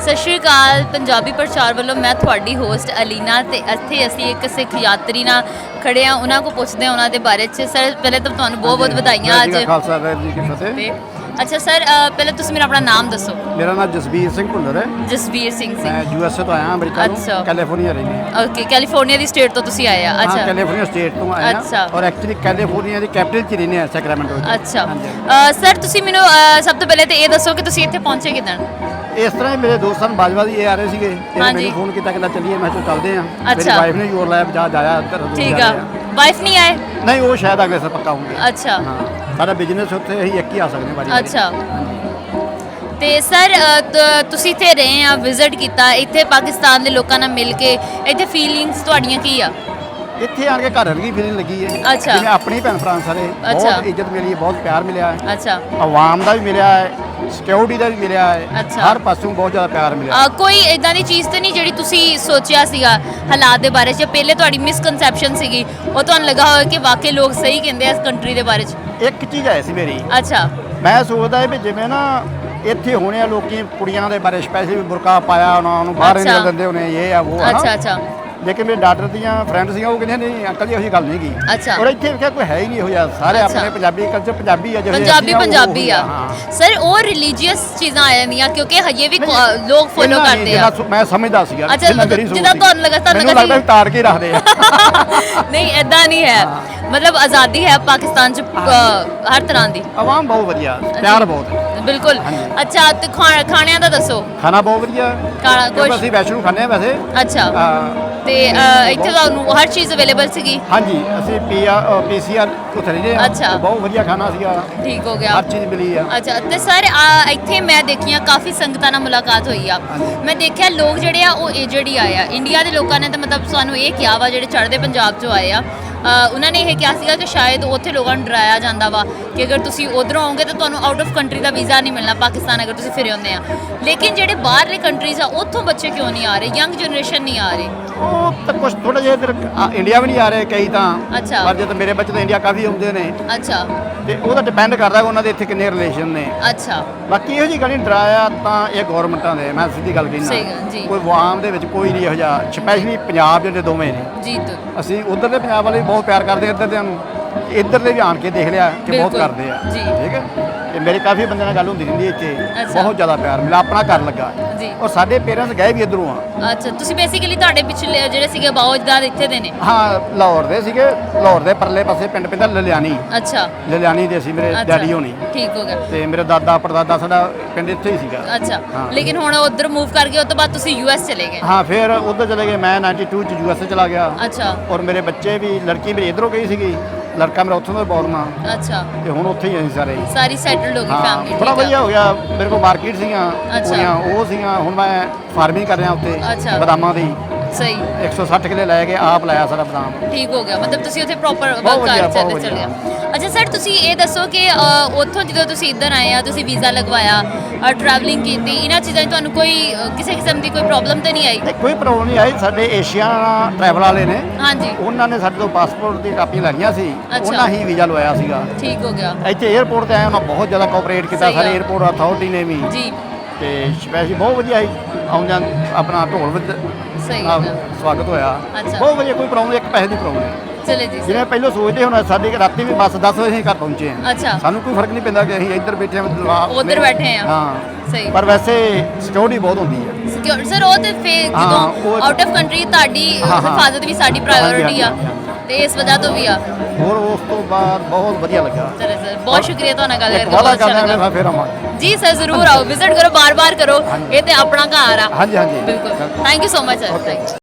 सत श्री अकाल पंजाबी प्रचार वालों मैं थोड़ी होस्ट अलीना ते इत्थे असी एक सिख यात्री ना खड़े हैं उन्होंने को पूछते हैं उन्होंने बारे च सर पहले तो तुहानू बहुत बहुत बधाइयां आज अच्छा सर पहले तुम मेरा अपना नाम दसो मेरा नाम जसबीर सिंह भुल्लर है जसबीर सिंह मैं यूएसए तो आया अमेरिका अच्छा कैलिफोर्निया रहने ओके कैलिफोर्निया दी स्टेट तो तुसी आए अच्छा हाँ कैलिफोर्निया स्टेट तो आया अच्छा और एक्चुअली कैलिफोर्निया दी कैपिटल च रहने सैक्रामेंटो अच्छा सर तुसी मैनू सब तो पहले तो ये दसो कि तुसी इत्थे पहुंचे किदन इस तरह ही मेरे दोस्त सन बाजवा ये आ रहे थे मैंने फोन किया कि चलिए मैं चलते हैं मेरी वाइफ ने जोर लाया जहाँ जाया ठीक है वाइफ नहीं आए नहीं वो शायद अगले साल पक्का होंगे अच्छा सारा बिजनेस उत्थे असीं एक ही आ सकते हैं अच्छा ਤੇ ਸਰ ਤੁਸੀਂ ਇੱਥੇ ਰਹੇ ਆ ਵਿਜ਼ਿਟ ਕੀਤਾ ਇੱਥੇ ਪਾਕਿਸਤਾਨ ਦੇ ਲੋਕਾਂ ਨਾਲ ਮਿਲ ਕੇ ਇੱਥੇ ਫੀਲਿੰਗਸ ਤੁਹਾਡੀਆਂ ਕੀ ਆ ਇੱਥੇ ਆਣ ਕੇ ਘਰ ਵਰਗੀ ਫੀਲਿੰਗ ਲੱਗੀ ਹੈ ਅੱਛਾ ਜਿਵੇਂ ਆਪਣੀ ਭੈਣ ਭਰਾ ਸਾਰੇ ਬਹੁਤ ਇੱਜ਼ਤ ਮਿਲੀ ਬਹੁਤ ਪਿਆਰ ਮਿਲਿਆ ਹੈ ਅੱਛਾ ਆਵਾਮ ਦਾ ਵੀ ਮਿਲਿਆ ਹੈ ਸਿਕਿਉਰਿਟੀ ਦਾ ਵੀ ਮਿਲਿਆ ਹੈ ਹਰ ਪਾਸੋਂ ਬਹੁਤ ਜ਼ਿਆਦਾ ਪਿਆਰ ਮਿਲਿਆ ਕੋਈ ਇਦਾਂ ਦੀ ਚੀਜ਼ ਤੇ ਨਹੀਂ ਜਿਹੜੀ ਤੁਸੀਂ ਸੋਚਿਆ ਸੀਗਾ ਹਾਲਾਤ ਦੇ ਬਾਰੇ 'ਚ ਪਹਿਲੇ ਤੁਹਾਡੀ ਮਿਸਕਨਸੈਪਸ਼ਨ ਸੀਗੀ ਉਹ ਤੁਹਾਨੂੰ ਲੱਗਾ ਹੋਇਆ ਕਿ ਵਾਕਈ ਲੋਕ ਸਹੀ ਕਹਿੰਦੇ ਆ ਇਸ ਕੰਟਰੀ ਦੇ ਬਾਰੇ 'ਚ ਇੱਕ ਚੀਜ਼ ਆਈ ਸੀ ਮੇਰੀ ਅੱਛਾ ਮੈਂ ਸੋਚਦਾ ਵੀ ਜਿਵੇਂ ਨਾ ਇੱਥੇ ਹੋਣੇ ਆ ਲੋਕੀ ਕੁੜੀਆਂ ਦੇ ਬਾਰੇ ਸਪੈਸ਼ਲੀ ਬੁਰਕਾ ਪਾਇਆ ਉਹਨਾਂ ਨੂੰ ਬਾਹਰ ਨਹੀਂ ਦਿੰਦੇ ਉਹਨੇ ਇਹ ਆ ਉਹ ਅੱਛਾ ਅੱਛਾ ਲੇਕਿਨ ਮੇਰੇ ਡਾਕਟਰ ਦੀਆਂ ਫਰੈਂਡ ਸੀਆਂ ਉਹ ਕਹਿੰਦੇ ਨਹੀਂ ਅੰਕਲ ਜੀ ਅਸੀਂ ਗੱਲ ਨਹੀਂ ਕੀ ਅੱਛਾ ਔਰ ਇੱਥੇ ਵੇਖਿਆ ਕੋਈ ਹੈ ਹੀ ਨਹੀਂ ਹੋਇਆ ਸਾਰੇ ਆਪਣੇ ਪੰਜਾਬੀ ਕਲਚਰ ਪੰਜਾਬੀ ਆ ਪੰਜਾਬੀ ਆ ਸਰ ਉਹ ਰਿਲੀਜੀਅਸ ਚੀਜ਼ਾਂ ਆ ਜਾਂਦੀਆਂ ਕਿਉਂਕਿ ਹਜੇ ਵੀ ਲੋਕ ਫੋਲੋ ਕਰਦੇ ਆ ਮੈਂ ਸਮਝਦਾ ਸੀਗਾ ਜਿੱਦਾਂ ਤੁਹਾਨੂੰ ਲੱਗਾ ਤਾੜ ਕੇ ਰੱਖਦੇ ਆ ਨਹੀਂ ਐਦਾਂ ਨਹੀਂ ਹੈ मतलब आज़ादी है पाकिस्तान च हर तरह की आवाम बहुत वधिया प्यार बहुत है बिल्कुल अच्छा तो खाने का दसो खाना बहुत वधिया ਅਸੀਂ ਵੈਸ਼ਨੂੰ ਖਾਂਦੇ ਆ ਵੈਸੇ अच्छा ਤੇ ਇੱਥੇ ਤੁਹਾਨੂੰ ਹਰ ਚੀਜ਼ ਅਵੇਲੇਬਲ ਸੀਗੀ ਹਾਂਜੀ ਅਸੀਂ ਪੀਸੀਆਰ ਉੱਥੇ ਰਹਿੰਦੇ ਆ ਅੱਛਾ ਬਹੁਤ ਵਧੀਆ ਖਾਣਾ ਸੀਗਾ ਠੀਕ ਹੋ ਗਿਆ ਹਰ ਚੀਜ਼ ਮਿਲੀ ਆ ਅੱਛਾ ਤੇ ਸਰ ਇੱਥੇ ਮੈਂ ਦੇਖੀਆਂ ਕਾਫੀ ਸੰਗਤਾਂ ਨਾਲ ਮੁਲਾਕਾਤ ਹੋਈ ਆ ਮੈਂ ਦੇਖਿਆ ਲੋਕ ਜਿਹੜੇ ਆ ਉਹ ਏਜਡ ਹੀ ਆਏ ਆ ਇੰਡੀਆ ਦੇ ਲੋਕਾਂ ਨੇ ਤਾਂ ਮਤਲਬ ਸਾਨੂੰ ਇਹ ਕਿਹਾ ਵਾ ਜਿਹੜੇ ਚੜ੍ਹਦੇ ਪੰਜਾਬ 'ਚੋਂ ਆਏ ਆ ਉਹਨਾਂ ਨੇ ਇਹ ਕਿਹਾ ਸੀਗਾ ਕਿ ਸ਼ਾਇਦ ਉੱਥੇ ਲੋਕਾਂ ਨੂੰ ਡਰਾਇਆ ਜਾਂਦਾ ਵਾ ਕਿ ਅਗਰ ਤੁਸੀਂ ਉਧਰੋਂ ਆਓਗੇ ਤਾਂ ਤੁਹਾਨੂੰ out of country the visa ਨਹੀਂ ਮਿਲਣਾ ਪਾਕਿਸਤਾਨ ਅਗਰ ਤੁਸੀਂ ਫਿਰੇ ਹੁੰਦੇ ਆ ਲੇਕਿਨ ਜਿਹੜੇ ਬਾਹਰਲੇ ਕੰਟਰੀਜ਼ ਆ ਉੱਥੋਂ ਬੱਚੇ ਕਿਉਂ ਨਹੀਂ ਆ ਰਹੇ ਯੰਗ ਜਨਰੇਸ਼ਨ ਨਹੀਂ ਆ ਰਹੀ ਉਹ ਤਾਂ ਕੁਝ ਥੋੜਾ ਜਿਹਾ ਇੱਧਰ ਇੰਡੀਆ ਵੀ ਨਹੀਂ ਆ ਰਹੇ ਕਈ ਤਾਂ ਅੱਛਾ ਪਰ ਜਦੋਂ ਮੇਰੇ ਬੱਚੇ ਤਾਂ ਇੰਡੀਆ ਕਾਫੀ ਆਉਂਦੇ ਨੇ ਅੱਛਾ ਤੇ ਉਹਦਾ ਡਿਪੈਂਡ ਕਰਦਾ ਉਹਨਾਂ ਦੇ ਇੱਥੇ ਕਿੰਨੇ ਰਿਲੇਸ਼ਨ ਨੇ ਅੱਛਾ ਬਾਕੀ ਇਹੋ ਜਿਹੀ ਗੱਲ ਨਹੀਂ ਡਰਾਇਆ ਤਾਂ ਇਹ ਗਵਰਨਮੈਂਟਾਂ ਦੇ ਮੈਂ ਸਿੱਧੀ ਗੱਲ ਕਹਿੰਦਾ ਕੋਈ ਆਵਾਮ ਦੇ ਵਿੱਚ ਕੋਈ ਨਹੀਂ ਇਹੋ ਜਿਹਾ ਸਪੈਸ਼ਲੀ ਪੰਜਾਬ ਜਿਹੜੇ ਦੋਵੇਂ ਨੇ ਜੀ ਅਸੀਂ ਉਧਰ ਦੇ ਪੰਜਾਬ ਵਾਲੇ ਬਹੁਤ ਪਿਆਰ ਕਰਦੇ ਇੱਧਰ ਦੇ ਨੂੰ ਇੱਧਰ ਦੇ ਵੀ ਆਣ ਕੇ ਦੇਖ ਲਿਆ ਕਿ ਬਹੁਤ ਕਰਦੇ ਆ ਠੀਕ ਹੈ ਤੇ ਮੇਰੇ ਕਾਫੀ ਬੰਦਿਆਂ ਨਾਲ ਗੱਲ ਹੁੰਦੀ ਰਹਿੰਦੀ ਇੱਥੇ ਬਹੁਤ ਜ਼ਿਆਦਾ ਪਿਆਰ ਮਿਲਿਆ ਆਪਣਾ ਘਰ ਲੱਗਾ ਔਰ ਸਾਡੇ ਪੇਰੈਂਟਸ ਗਏ ਵੀ ਇੱਧਰੋਂ ਆ ਅੱਛਾ ਤੁਸੀਂ ਬੇਸਿਕਲੀ ਤੁਹਾਡੇ ਪਿਛਲੇ ਜਿਹੜੇ ਸੀਗੇ ਬਾਉਜਦਾਦ ਇੱਥੇ ਦੇ ਨੇ ਹਾਂ ਲਾਹੌਰ ਦੇ ਸੀਗੇ ਲਾਹੌਰ ਦੇ ਪਰਲੇ ਪਾਸੇ ਪਿੰਡ ਪੈਂਦਾ ਲਲਿਆਣੀ ਅੱਛਾ ਲਲਿਆਣੀ ਦੇ ਸੀ ਮੇਰੇ ਡੈਡੀ ਹੋਣੀ ਠੀਕ ਹੋ ਗਿਆ ਤੇ ਮੇਰੇ ਦਾਦਾ ਪੜਦਾਦਾ ਸਾਡਾ ਪਿੰਡ ਇੱਥੇ ਹੀ ਸੀਗਾ ਅੱਛਾ ਲੇਕਿਨ ਹੁਣ ਉਧਰ ਮੂਵ ਕਰ ਗਏ ਉਸ ਤੋਂ ਬਾਅਦ ਤੁਸੀਂ ਯੂਐਸ ਚਲੇ ਗਏ ਹਾਂ ਫਿਰ ਉਧਰ ਚਲੇ ਗਏ ਮੈਂ 92 ਚ ਯੂਐਸ ਚਲਾ ਗਿਆ ਅੱਛਾ ਔਰ ਮੇਰੇ ਬੱਚੇ ਵੀ ਲੜਕੀ ਮੇਰੀ ਇੱਧਰੋਂ ਗਈ ਸੀਗੀ ਲੜਕਾ ਮੇਰਾ ਉੱਥੋਂ ਦਾ ਬੋਰਨ ਆ ਅੱਛਾ ਤੇ ਹੁਣ ਉੱਥੇ ਹੀ ਅਸੀਂ ਸਾਰੀ ਸੈਟਲਡ ਹੋ ਗਈ ਫੈਮਿਲੀ ਬੜਾ ਵਧੀਆ ਹੋ ਗਿਆ ਮੇਰੇ ਕੋਲ ਮਾਰਕੀਟ ਸੀਗੀਆਂ ਪੂਰੀਆਂ ਉਹ ਸੀਗੀਆਂ ਹੁਣ ਮੈਂ ਫਾਰਮਿੰਗ ਕਰ ਰਿਹਾ ਉੱਤੇ ਬਦਾਮਾਂ ਦੀ ਸਹੀ 160 ਕਿਲੇ ਲੈ ਕੇ ਆਪ ਲਾਇਆ ਸਾਰਾ ਬਦਾਮ ਠੀਕ ਹੋ ਗਿਆ ਮਤਲਬ ਤੁਸੀਂ ਉੱਥੇ ਪ੍ਰੋਪਰ ਵਰਕ ਕਰ ਚੱਲ ਗਿਆ ਅੱਛਾ ਸਰ ਤੁਸੀਂ ਇਹ ਦੱਸੋ ਕਿ ਉੱਥੋਂ ਜਦੋਂ ਤੁਸੀਂ ਇੱਧਰ ਆਏ ਆ ਤੁਸੀਂ ਵੀਜ਼ਾ ਲਗਵਾਇਆ ਟਰੈਵਲਿੰਗ ਕੀਤੀ ਇਹਨਾਂ ਚੀਜ਼ਾਂ 'ਚ ਤੁਹਾਨੂੰ ਕੋਈ ਕਿਸੇ ਕਿਸਮ ਦੀ ਕੋਈ ਪ੍ਰੋਬਲਮ ਤਾਂ ਨਹੀਂ ਆਈ ਕੋਈ ਪ੍ਰੋਬਲਮ ਨਹੀਂ ਆਈ ਸਾਡੇ ਏਸ਼ੀਆ ਟਰੈਵਲ ਵਾਲੇ ਨੇ ਹਾਂਜੀ ਉਹਨਾਂ ਨੇ ਸਾਡੇ ਤੋਂ ਪਾਸਪੋਰਟ ਦੀ ਕਾਪੀ ਲੈਣੀਆਂ ਸੀ ਉਹਨਾਂ ਹੀ ਵੀਜ਼ਾ ਲਵਾਇਆ ਸੀਗਾ ਠੀਕ ਹੋ ਗਿਆ ਇੱਥੇ 에ਅਰਪੋਰਟ ਤੇ ਆਏ ਉਹਨਾਂ ਬਹੁਤ ਜ਼ਿਆਦਾ ਕੋਆਪਰੇਟ ਕੀਤਾ ਸਾਰੇ 에ਅਰਪੋਰਟ ਅਥਾਰਟੀ ਨੇ ਵੀ ਜੀ ਤੇ ਸਪੈਸ਼ਲੀ ਬਹੁਤ ਵਧੀਆ ਆਉਂਦਿਆਂ ਆਪਣਾ ਢੋਲ ਵਿੱਚ ਸਵਾਗਤ ਹੋਇਆ ਬਹੁਤ ਵਧੀਆ ਕੋਈ ਪ੍ਰੋਬਲਮ ਇੱਕ ਪੈਸੇ ਦੀ ਪ੍ਰੋਬਲਮ ਨਹੀਂ ਚਲੇ ਜੀ ਜਿਵੇਂ ਪਹਿਲਾਂ ਸੋਚਦੇ ਹੁਣ ਸਾਡੇ ਰਾਤੀ ਵੀ ਬੱਸ 10 ਵਜੇ ਘਰ ਪਹੁੰਚੇ ਆ ਅੱਛਾ ਸਾਨੂੰ ਕੋਈ ਫਰਕ ਨਹੀਂ ਪੈਂਦਾ ਕਿ ਅਸੀਂ ਇੱਧਰ ਬੈਠੇ ਹਾਂ ਉੱਧਰ ਬੈਠੇ ਆ ਹਾਂ ਸਹੀ ਪਰ ਵੈਸੇ ਸਿਕਿਉਰਿਟੀ ਬਹੁਤ ਹੁੰਦੀ ਹੈ ਸਰ ਉਹ ਤੇ ਫੇਰ ਜਦੋਂ ਆਊਟ ਆਫ ਕੰਟਰੀ ਤੁਹਾਡੀ ਹਿਫਾਜ਼ਤ ਵੀ ਸਾਡੀ ਪ੍ਰਾਇੋਰਟੀ ਆ ਤੇ ਇਸ ਵਜ੍ਹਾ ਤੋਂ ਵੀ ਆ ਹੋਰ ਉਸ ਤੋਂ ਬਾਅਦ ਬਹੁਤ ਵਧੀਆ ਲੱਗਾ ਚਲੋ ਸਰ ਬਹੁਤ ਸ਼ੁਕਰੀਆ ਤੁਹਾਡਾ ਗੱਲ ਕਰਕੇ ਬਹੁਤ ਅੱਛਾ ਲੱਗਾ ਫਿਰ ਆਵਾਂਗੇ ਜੀ ਸਰ ਜ਼ਰੂਰ ਆਓ ਵਿਜ਼ਿਟ ਕਰੋ ਬਾਰ-ਬਾਰ ਕਰੋ ਇਹ ਤੇ ਆਪਣਾ ਘਰ ਆ ਹਾਂਜੀ ਹਾਂਜੀ ਬਿਲਕੁਲ thank you so much sir